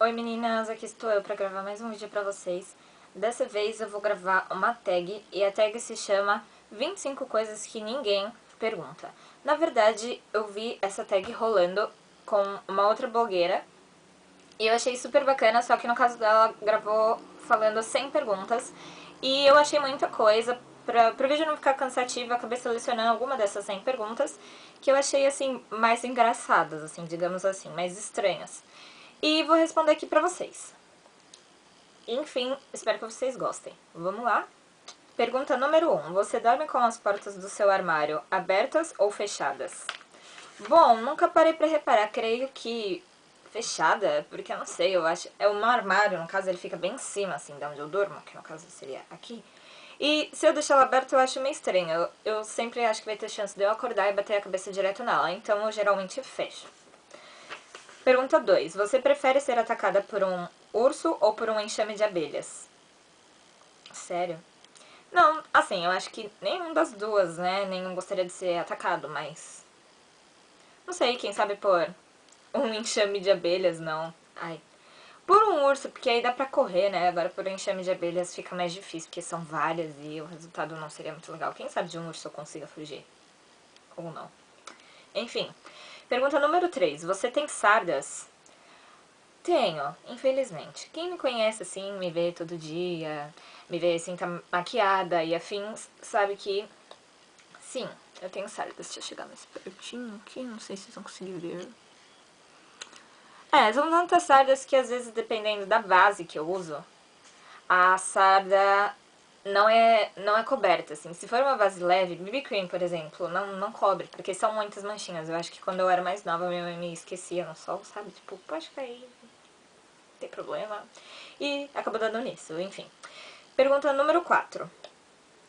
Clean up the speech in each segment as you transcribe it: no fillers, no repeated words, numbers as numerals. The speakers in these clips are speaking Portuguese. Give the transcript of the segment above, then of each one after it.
Oi meninas, aqui estou eu para gravar mais um vídeo para vocês. Dessa vez eu vou gravar uma tag e a tag se chama 25 coisas que ninguém pergunta. Na verdade, eu vi essa tag rolando com uma outra blogueira e eu achei super bacana, só que no caso dela gravou falando 100 perguntas e eu achei muita coisa. Pro vídeo não ficar cansativo, eu acabei selecionando alguma dessas 100 perguntas que eu achei, assim, mais engraçadas, assim, digamos assim, mais estranhas. E vou responder aqui pra vocês. Enfim, espero que vocês gostem. Vamos lá? Pergunta número 1. Você dorme com as portas do seu armário abertas ou fechadas? Bom, nunca parei pra reparar. Creio que fechada, porque eu não sei, eu acho... É um armário, no caso ele fica bem em cima, assim, de onde eu durmo, que no caso seria aqui. E se eu deixar ela aberta, eu acho meio estranho. Eu sempre acho que vai ter chance de eu acordar e bater a cabeça direto nela, então eu geralmente fecho. Pergunta 2. Você prefere ser atacada por um urso ou por um enxame de abelhas? Sério? Não, assim, eu acho que nenhum das duas, né? Nenhum gostaria de ser atacado, mas... Não sei, quem sabe por um enxame de abelhas, não. Ai. Por um urso, porque aí dá pra correr, né? Agora por um enxame de abelhas fica mais difícil, porque são várias e o resultado não seria muito legal. Quem sabe de um urso eu consiga fugir? Ou não. Enfim. Pergunta número 3. Você tem sardas? Tenho, infelizmente. Quem me conhece assim, me vê todo dia, me vê assim, tá maquiada e afins, sabe que sim, eu tenho sardas. Deixa eu chegar mais pertinho aqui, não sei se vocês vão conseguir ver. São tantas sardas que às vezes, dependendo da base que eu uso, a sarda não é coberta, assim. Se for uma base leve, BB Cream, por exemplo, não cobre, porque são muitas manchinhas. Eu acho que quando eu era mais nova, minha mãe me esquecia no sol, sabe? Tipo, pode cair, tem problema. E acabou dando nisso, enfim. Pergunta número 4.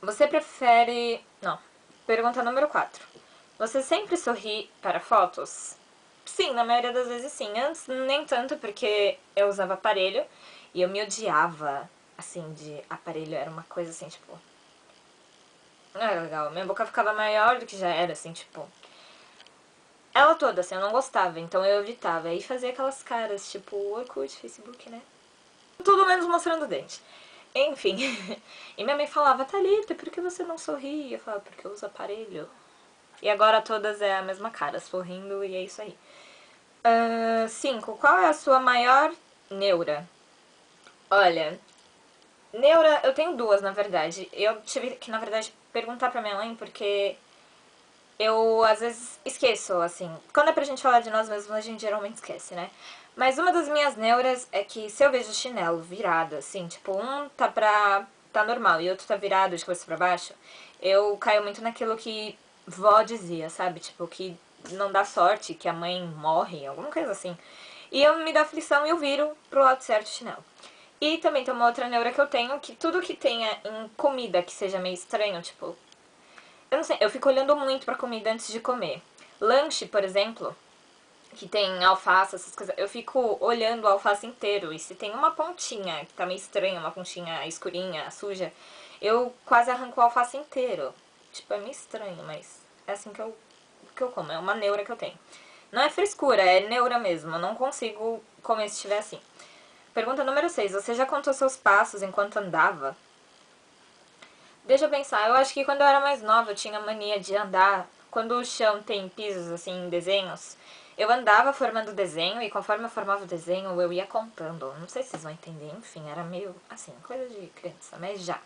Você prefere... Não. Pergunta número 4. Você sempre sorri para fotos? Sim, na maioria das vezes sim. Antes nem tanto, porque eu usava aparelho e eu me odiava, assim, de aparelho. Era uma coisa assim, tipo... Não era legal. Minha boca ficava maior do que já era, assim, tipo... Ela toda, assim, eu não gostava, então eu evitava. Aí fazia aquelas caras, tipo, Orkut, Facebook, né? Tudo menos mostrando o dente. Enfim. E minha mãe falava, Thalita, por que você não sorri? Eu falava, porque eu uso aparelho. E agora todas é a mesma cara, sorrindo e é isso aí. 5. Qual é a sua maior neura? Olha, neura, eu tenho duas, na verdade. Eu tive que, na verdade, perguntar pra minha mãe, porque eu, às vezes, esqueço, assim. Quando é pra gente falar de nós mesmos, a gente geralmente esquece, né? Mas uma das minhas neuras é que se eu vejo o chinelo virado, assim, tipo, um tá normal e outro tá virado de cabeça pra baixo, eu caio muito naquilo que vó dizia, sabe? Tipo, que não dá sorte, que a mãe morre, alguma coisa assim. E eu me dá aflição e eu viro pro lado certo o chinelo. E também tem uma outra neura que eu tenho, que tudo que tenha em comida que seja meio estranho, tipo, eu não sei, eu fico olhando muito pra comida antes de comer. Lanche, por exemplo, que tem alface, essas coisas, eu fico olhando o alface inteiro. E se tem uma pontinha que tá meio estranha, uma pontinha escurinha, suja, eu quase arranco o alface inteiro. Tipo, é meio estranho, mas é assim que eu como, é uma neura que eu tenho. Não é frescura, é neura mesmo, eu não consigo comer se estiver assim. Pergunta número 6. Você já contou seus passos enquanto andava? Deixa eu pensar, eu acho que quando eu era mais nova eu tinha mania de andar. Quando o chão tem pisos, assim, em desenhos, eu andava formando o desenho e conforme eu formava o desenho eu ia contando. Não sei se vocês vão entender, enfim, era meio, assim, coisa de criança, mas já.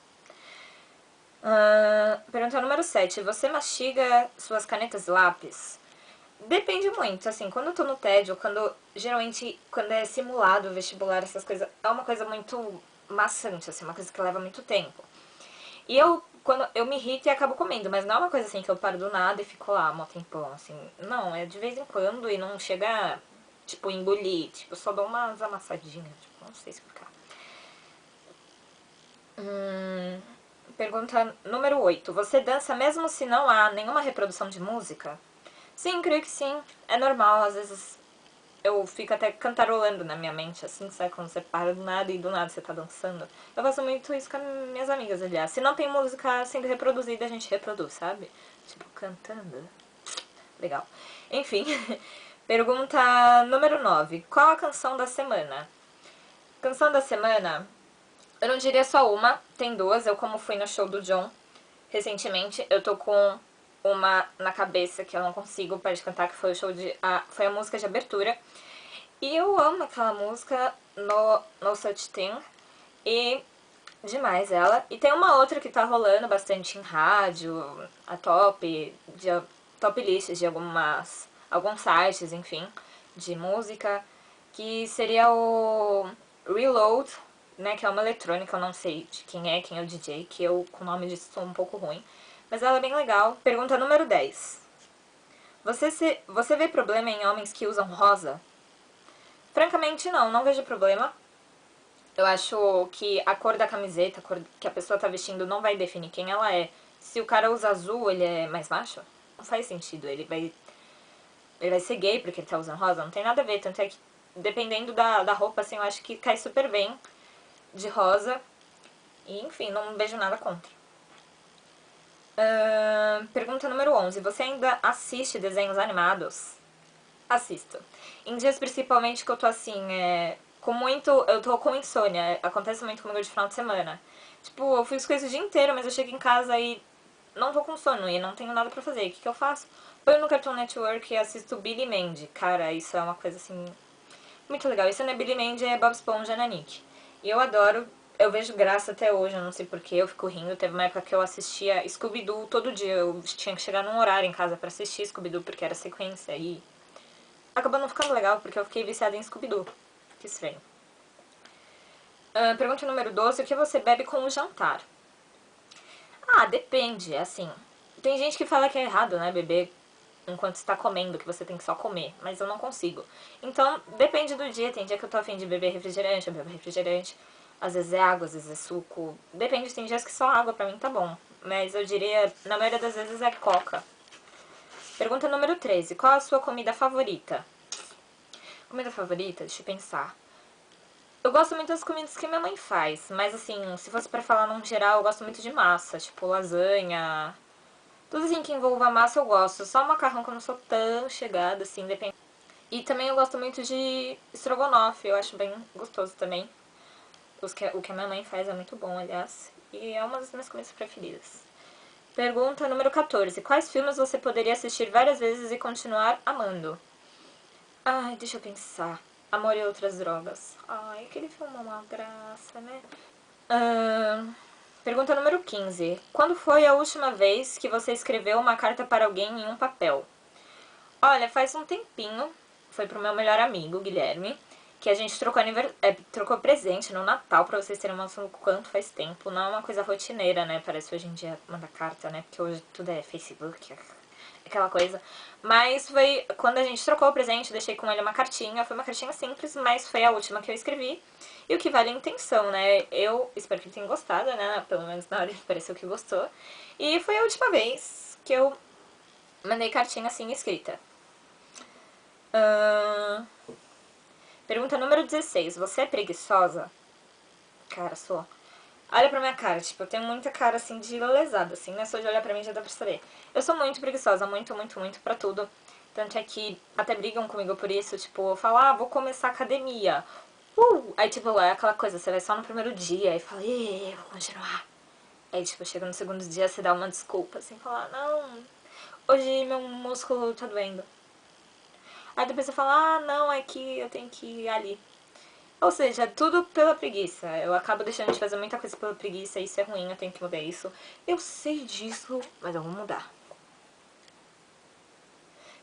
Pergunta número 7. Você mastiga suas canetas e lápis? Depende muito, assim, quando eu tô no tédio, geralmente, quando é simulado, vestibular, essas coisas, é uma coisa muito maçante, assim, uma coisa que leva muito tempo. E quando eu me irrito e acabo comendo, mas não é uma coisa assim que eu paro do nada e fico lá um tempão, assim. Não, é de vez em quando e não chega, tipo, engolir. Tipo, só dou umas amassadinhas, tipo, não sei explicar. Pergunta número 8. Você dança mesmo se não há nenhuma reprodução de música? Sim, creio que sim. É normal, às vezes eu fico até cantarolando na minha mente, assim, sabe? Quando você para do nada e do nada você tá dançando. Eu faço muito isso com as minhas amigas, aliás. Se não tem música sendo reproduzida, a gente reproduz, sabe? Tipo, cantando. Legal. Enfim. Pergunta número 9. Qual a canção da semana? Canção da semana, eu não diria só uma, tem duas. Eu, como fui no show do John recentemente, eu tô com uma na cabeça que eu não consigo parar de cantar, que foi o show de. Foi a música de abertura. E eu amo aquela música no Such Thing. E demais ela. E tem uma outra que tá rolando bastante em rádio, a top lists de alguns sites, enfim, de música, que seria o Reload, né, que é uma eletrônica, eu não sei de quem é o DJ, que eu com o nome disso sou um pouco ruim, mas ela é bem legal. Pergunta número 10. Você vê problema em homens que usam rosa? Francamente não vejo problema. Eu acho que a cor da camiseta, a cor que a pessoa tá vestindo não vai definir quem ela é. Se o cara usa azul, ele é mais macho? Não faz sentido, ele vai ser gay porque ele tá usando rosa, não tem nada a ver, tanto é que dependendo da roupa, assim, eu acho que cai super bem de rosa. E, enfim, não vejo nada contra. Pergunta número 11. Você ainda assiste desenhos animados? Assisto. Em dias principalmente que eu tô assim, eu tô com insônia, acontece muito comigo de final de semana. Tipo, eu fiz coisas o dia inteiro, mas eu chego em casa e não tô com sono e não tenho nada pra fazer. O que eu faço? Ponho no Cartoon Network e assisto Billy Mandy. Cara, isso é uma coisa assim, muito legal. Isso não é Billy Mandy, é Bob Esponja na Nick. E eu adoro, eu vejo graça até hoje, eu não sei porquê, eu fico rindo. Teve uma época que eu assistia Scooby-Doo todo dia, eu tinha que chegar num horário em casa pra assistir Scooby-Doo porque era sequência e acabou não ficando legal porque eu fiquei viciada em Scooby-Doo. Que estranho. Pergunta número 12. O que você bebe com o jantar? Depende, assim. Tem gente que fala que é errado, né, beber enquanto está comendo, que você tem que só comer, mas eu não consigo. Então, depende do dia. Tem dia que eu tô afim de beber refrigerante, eu bebo refrigerante. Às vezes é água, às vezes é suco. Depende, tem dias que só água pra mim tá bom. Mas eu diria, na maioria das vezes é coca. Pergunta número 13. Qual a sua comida favorita? Comida favorita? Deixa eu pensar. Eu gosto muito das comidas que minha mãe faz, mas assim, se fosse pra falar num geral, eu gosto muito de massa, tipo lasanha. Tudo assim que envolva massa eu gosto. Só macarrão que eu não sou tão chegada, assim, depende. E também eu gosto muito de estrogonofe, eu acho bem gostoso também. O que a minha mãe faz é muito bom, aliás. E é uma das minhas comidas preferidas. Pergunta número 14. Quais filmes você poderia assistir várias vezes e continuar amando? Ai, deixa eu pensar. Amor e Outras Drogas. Ai, aquele filme é uma graça, né? Pergunta número 15. Quando foi a última vez que você escreveu uma carta para alguém em um papel? Olha, faz um tempinho. Foi pro meu melhor amigo, Guilherme, que a gente trocou presente no Natal, pra vocês terem uma noção do quanto faz tempo. Não é uma coisa rotineira, né? Parece hoje em dia mandar carta, né? Porque hoje tudo é Facebook, aquela coisa. Mas foi quando a gente trocou o presente, deixei com ele uma cartinha. Foi uma cartinha simples, mas foi a última que eu escrevi. E o que vale é a intenção, né? Eu espero que ele tenha gostado, né? Pelo menos na hora ele pareceu que gostou. E foi a última vez que eu mandei cartinha assim escrita. Pergunta número 16. Você é preguiçosa? Cara, sou. Olha pra minha cara, tipo, eu tenho muita cara, assim, de lesada, assim, né? Só de olhar pra mim já dá pra saber. Eu sou muito preguiçosa, muito, muito, muito pra tudo. Tanto é que até brigam comigo por isso, tipo, eu falo, vou começar academia. Aí, tipo, é aquela coisa, você vai só no primeiro dia, e fala, vou continuar. Aí, tipo, chega no segundo dia, você dá uma desculpa, assim, falar, não, hoje meu músculo tá doendo. Aí depois você fala, não, é que eu tenho que ir ali. Ou seja, tudo pela preguiça. Eu acabo deixando de fazer muita coisa pela preguiça, isso é ruim, eu tenho que mudar isso. Eu sei disso, mas eu vou mudar.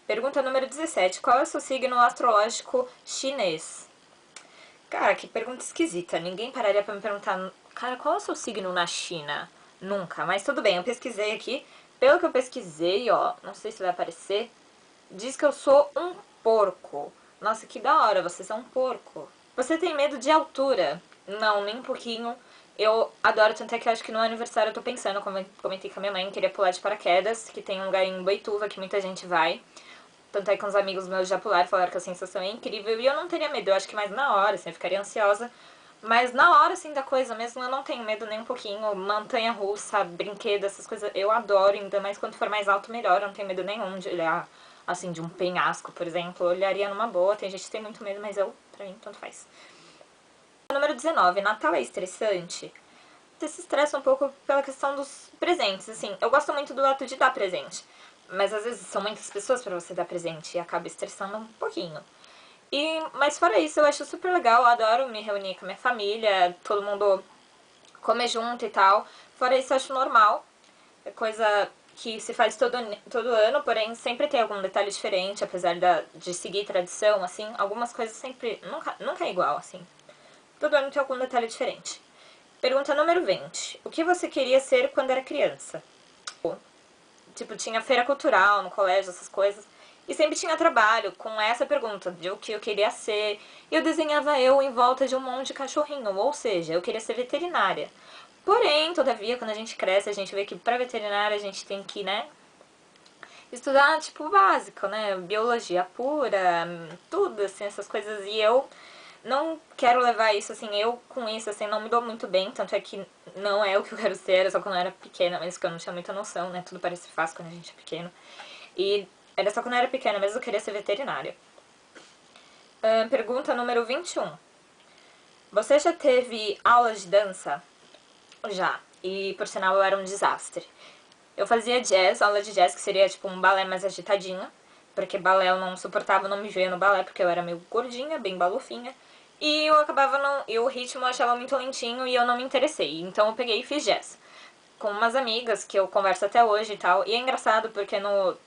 Pergunta número 17. Qual é o seu signo astrológico chinês? Cara, que pergunta esquisita. Ninguém pararia pra me perguntar, cara, qual é o seu signo na China? Nunca, mas tudo bem, eu pesquisei aqui. Pelo que eu pesquisei, ó, não sei se vai aparecer, diz que eu sou um porco. Nossa, que da hora, você é um porco. Você tem medo de altura? Não, nem um pouquinho. Eu adoro, tanto é que eu acho que no aniversário eu tô pensando, como comentei com a minha mãe, queria pular de paraquedas, que tem um lugar em Boituva que muita gente vai. Tanto é que uns amigos meus já pularam, falaram que a sensação é incrível. E eu não teria medo, eu acho que mais na hora, assim, eu ficaria ansiosa. Mas na hora, assim, da coisa mesmo, eu não tenho medo nem um pouquinho. Montanha-russa, brinquedo, essas coisas, eu adoro. Ainda mais quando for mais alto, melhor. Eu não tenho medo nenhum de olhar, assim, de um penhasco, por exemplo. Eu olharia numa boa. Tem gente que tem muito medo, mas pra mim, tanto faz. Número 19, Natal é estressante? Você se estressa um pouco pela questão dos presentes, assim. Eu gosto muito do ato de dar presente, mas às vezes são muitas pessoas para você dar presente e acaba estressando um pouquinho. Mas fora isso, eu acho super legal, eu adoro me reunir com a minha família, todo mundo comer junto e tal. Fora isso, eu acho normal, é coisa que se faz todo ano, porém sempre tem algum detalhe diferente, apesar de seguir tradição, assim. Algumas coisas sempre, nunca é igual, assim. Todo ano tem algum detalhe diferente. Pergunta número 20. O que você queria ser quando era criança? Tipo, tinha feira cultural no colégio, essas coisas. E sempre tinha trabalho com essa pergunta de o que eu queria ser. E eu desenhava eu em volta de um monte de cachorrinho, ou seja, eu queria ser veterinária. Porém, todavia, quando a gente cresce, a gente vê que pra veterinária a gente tem que, né, estudar, tipo, o básico, né? Biologia pura, tudo, assim, essas coisas. E eu não quero levar isso, assim, eu com isso, assim, não me dou muito bem. Tanto é que não é o que eu quero ser, era só quando eu era pequena, mas que eu não tinha muita noção, né? Tudo parece fácil quando a gente é pequeno. E era só quando eu era pequena, mas eu queria ser veterinária. Pergunta número 21. Você já teve aulas de dança? Já. E, por sinal, eu era um desastre. Eu fazia jazz, aula de jazz, que seria tipo um balé mais agitadinho. Porque balé eu não suportava, não me via no balé, porque eu era meio gordinha, bem balofinha. E eu acabava não. E o ritmo eu achava muito lentinho e eu não me interessei. Então eu peguei e fiz jazz com umas amigas que eu converso até hoje e tal. E é engraçado porque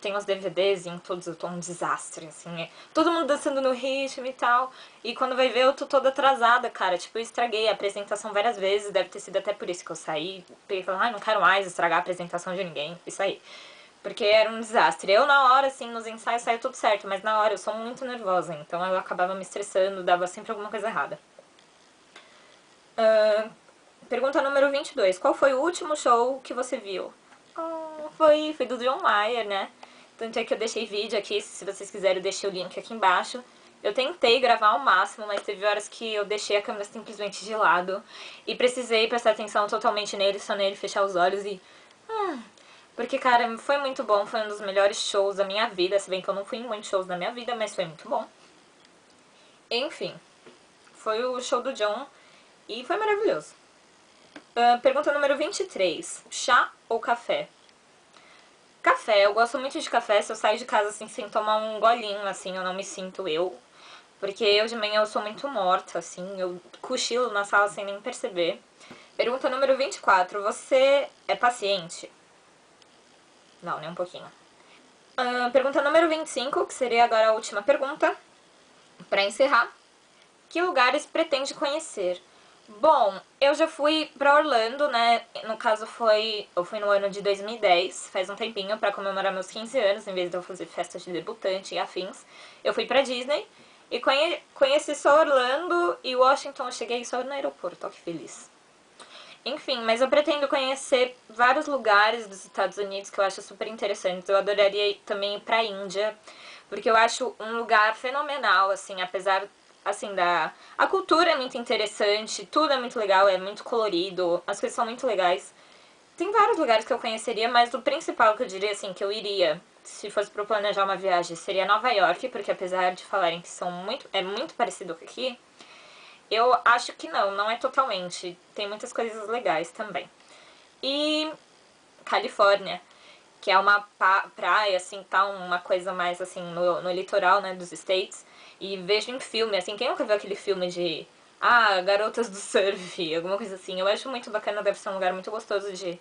tem os DVDs e em todos eu tô um desastre, assim. Todo mundo dançando no ritmo e tal. E quando vai ver eu tô toda atrasada, cara. Tipo, eu estraguei a apresentação várias vezes. Deve ter sido até por isso que eu saí. Peguei e falei, ai, não quero mais estragar a apresentação de ninguém. Isso aí. Porque era um desastre. Eu, na hora, assim, nos ensaios saiu tudo certo. Mas na hora eu sou muito nervosa. Então eu acabava me estressando, dava sempre alguma coisa errada. Pergunta número 22. Qual foi o último show que você viu? Foi do John Mayer, né? Tanto é que eu deixei vídeo aqui, se vocês quiserem eu deixei o link aqui embaixo. Eu tentei gravar ao máximo, mas teve horas que eu deixei a câmera simplesmente de lado. E precisei prestar atenção totalmente nele, só nele, fechar os olhos e... Porque, cara, foi muito bom, foi um dos melhores shows da minha vida. Se bem que eu não fui em muitos shows da minha vida, mas foi muito bom. Enfim, foi o show do John e foi maravilhoso. Pergunta número 23. Chá ou café? Café, eu gosto muito de café. Se eu saio de casa assim sem tomar um golinho, assim, eu não me sinto eu. Porque eu de manhã eu sou muito morta, assim, eu cochilo na sala sem nem perceber. Pergunta número 24. Você é paciente? Não, nem um pouquinho. Pergunta número 25, que seria agora a última pergunta. Pra encerrar. Que lugares pretende conhecer? Bom, eu já fui pra Orlando, né? No caso eu fui no ano de 2010, faz um tempinho, pra comemorar meus 15 anos, em vez de eu fazer festa de debutante e afins. Eu fui pra Disney e conheci só Orlando e Washington, eu cheguei só no aeroporto, ó que feliz. Enfim, mas eu pretendo conhecer vários lugares dos Estados Unidos que eu acho super interessantes. Eu adoraria também ir pra Índia, porque eu acho um lugar fenomenal, assim, apesar, assim, a cultura é muito interessante, tudo é muito legal, é muito colorido, as coisas são muito legais. Tem vários lugares que eu conheceria, mas o principal que eu diria, assim, que eu iria, se fosse pra planejar uma viagem, seria Nova York, porque apesar de falarem que é muito parecido com aqui, eu acho que não é totalmente. Tem muitas coisas legais também. E Califórnia, que é uma praia, assim, tá uma coisa mais, assim, no litoral, né, dos States. E vejo em filme, assim, quem nunca viu aquele filme de... Ah, Garotas do Surf, alguma coisa assim. Eu acho muito bacana, deve ser um lugar muito gostoso de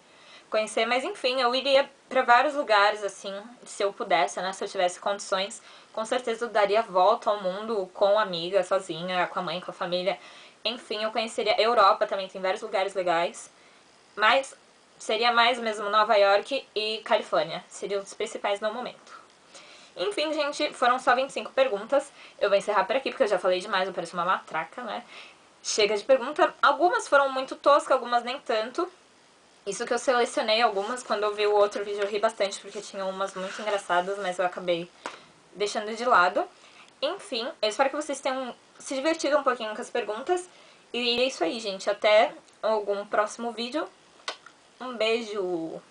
conhecer. Mas, enfim, eu iria pra vários lugares, assim, se eu pudesse, né, se eu tivesse condições. Com certeza eu daria a volta ao mundo com amiga, sozinha, com a mãe, com a família. Enfim, eu conheceria a Europa também, tem vários lugares legais. Mas seria mais mesmo Nova York e Califórnia. Seriam os principais no momento. Enfim, gente, foram só 25 perguntas. Eu vou encerrar por aqui porque eu já falei demais, eu pareço uma matraca, né? Chega de pergunta. Algumas foram muito toscas, algumas nem tanto. Isso que eu selecionei algumas, quando eu vi o outro vídeo eu ri bastante porque tinha umas muito engraçadas, mas eu acabei deixando de lado. Enfim, eu espero que vocês tenham se divertido um pouquinho com as perguntas. E é isso aí, gente. Até algum próximo vídeo. Um beijo!